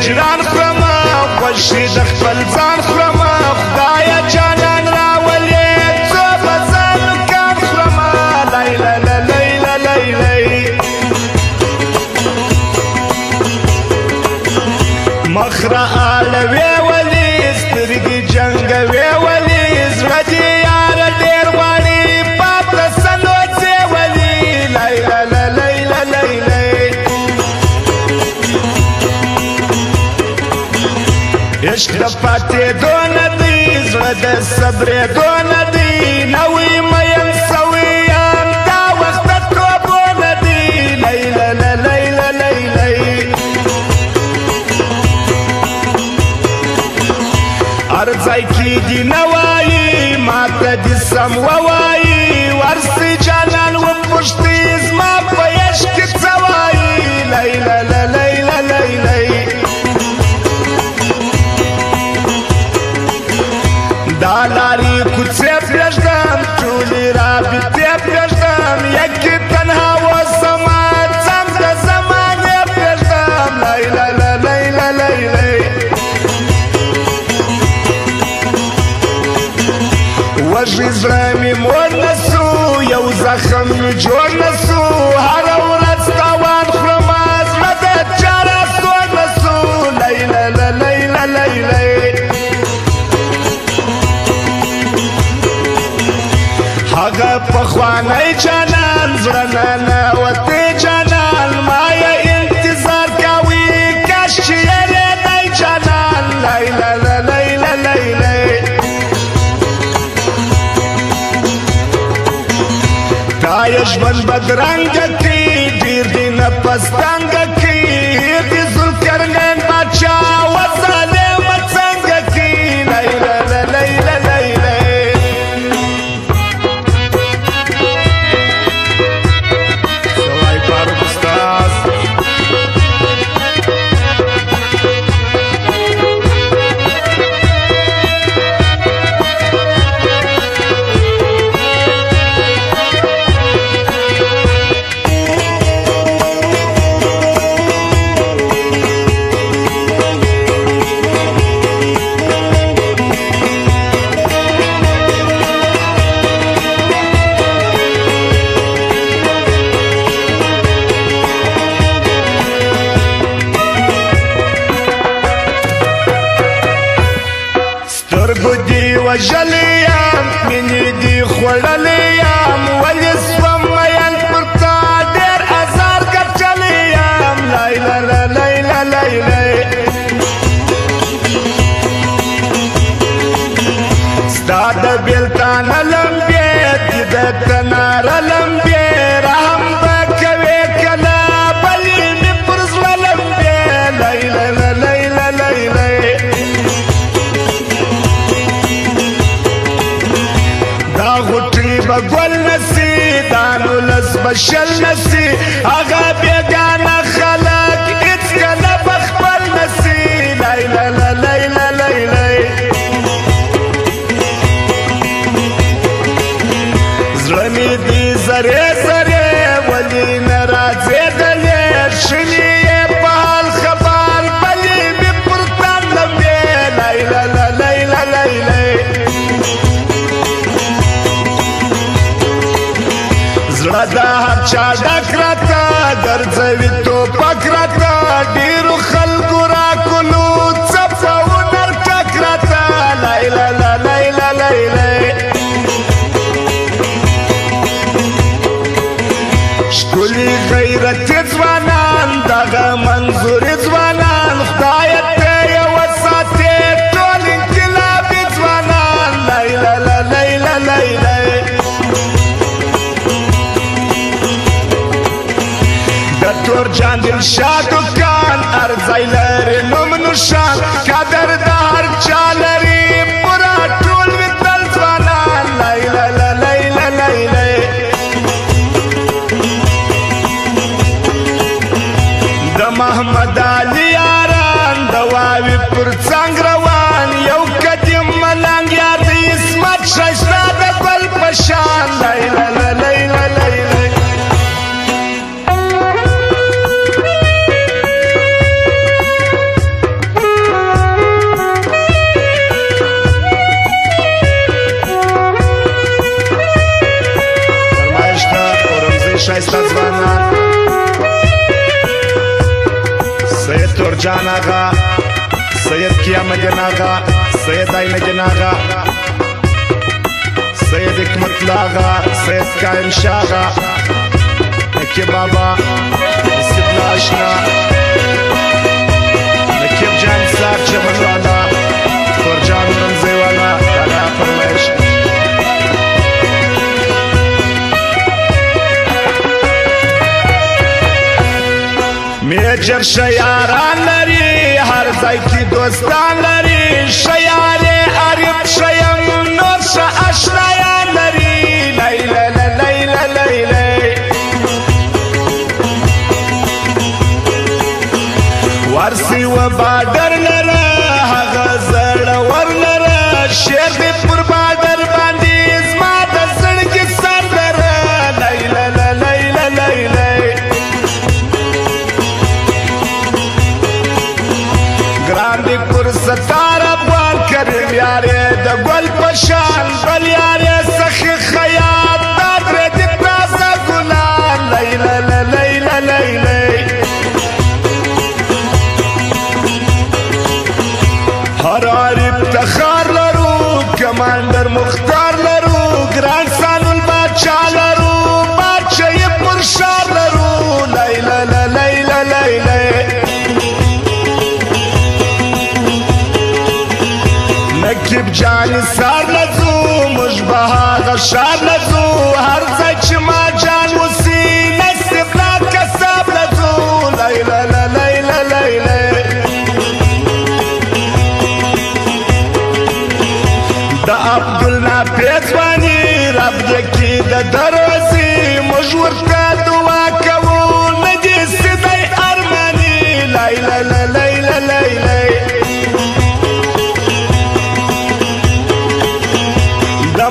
هجران خرما خوشی د خپل ځان خرما خدایا جانان راولې څو به ځان کار خرما لیلا لیلا لیلا مخره آلوې ولې سترګې جنګوې ولې زړه دې یاره ډېر غواړي پاته سلوڅې ولې لیلا لیلا لیلا عشق د پاتېدو نه دی زړه د صبرېدو نه دی نوی مین سوی یم دا وخت د توبو نه دی لیلا لیلا لیلا هر ځای کې دي نه وایي ماته دې سم ووایي ورسې جانان وپوښتي زما په عشق کې څه وایي لیلا لیلا لیلا دا لارې کوڅې پرېږدم ټولې رابطې پرېږدم یکې تنها اوسمه څنګ د زمانې پرېږدم لیلا لیلا لیلا وږي زړه مې موړ نه سو یو زخم مې جوړ نه سو هره ورځ تاوان خورمه زړه د چا راسوړ نه سو لیلا لیلا لیلا هغه پخوانی جانان زړه نه نوتی جانان ما یې انتظار کوي کاش چې یېرېدی جانان لیلا لیلا لیلا دا یې ژوند بدرنګه کړي ډېر دې نفس تنګه کړي دې ذوالقرنین باچا وظالمه څنګه کړي لیلا لیلا لیلا وژلی یم مینې دې خوړلی یم ولې سوم مین پر تا ډېر ازار ګټلی یم لیلا لیلا لیلا ستا د بېلتانه لمبې دي د تناره لمبې رحم به کوې کله بلې مې پر زړه لمبې لیلا لیلا لیلا غوټې به ګل نسي دا نولس به شل نسي هغه بېګانه خلک هېڅکله به خپل نسي لیلا لیلا لیلا زړه مې دې زرې زرې ولې نه راځېدلې شنې یې په حال خبر بلې مې پر تن لمبې لیلا لیلا لیلا زړه د هر چا ډک راته ګرځوي ټوپک راته ډېرو خلکو راکلو څپه ونر ټک راته لیلا لیلا لیلا ښکلي غیرتي ځوانان دغه منظوري ځوانان خدایه ته یې وساتې ټول انقلابي ځوانان لیلا لیلا لیلا دکتور جان دلشاد دکان ارځای لري نوم نشان قدر د هر چا لري پورا ټول وي تل ځوانان لیلا لیلا لیلا د محمد علي یاران د واوي پر څنګ روان یو قدیم ملنګ یار د عصمت ښایسته د ګل په شان لیلا لیلا لیلا شایسته ځوانان سید تورجان آغا سید قیام الدین آغا سید عین الدین آغا سید حکمت الله آغا سید قائم شاه آغا نقیب بابا استدلال اشنا نقیب جان صاحب چمن والا تورجان رمزی والا دادا فرمایش میجر شیاران لري هر ځای کې دوستان لري شیارې عارف شیم نور شه اشنایان لري لیلا لیلا لیلا ورسی و بادر لره هغه زړور لره شیر دې پر بادر باندې زما د زړګي سر لره لیلا لیلا لیلا ګران پر ستار افغان کریم یارې د ګل پشان بل یارې سخی خیاط دادر دې تازه ګلان لیلا لیلا لیلا هر عارف تخار لرو کماندر مختار لرو ګران سالون باچا لرو باچه پر شار لرو لیلا لیلا لیلا نقیب جان سار لزو مشبه غشار لزو هر ځای چې ما جان وسی نصیب لا کسب لزو لیلا لیلا لیلا د عبدالنافع ځواني رب دې کې د دروازې موږ ورته دعا کوو نه دې سدی ارماني لیلا لیلا لیلا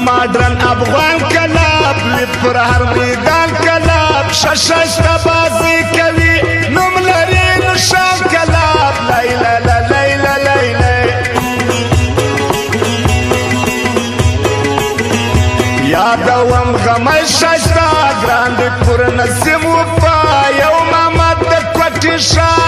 مادرن افغان کلاب لید پر هر میدان کلاب شششتا بازی کوي نوم لري نشان کلاب لیلا لیلا لیلا یادوم غمی ششتا ګران دې پر نسیم وفا یو محمد د کوټي شاه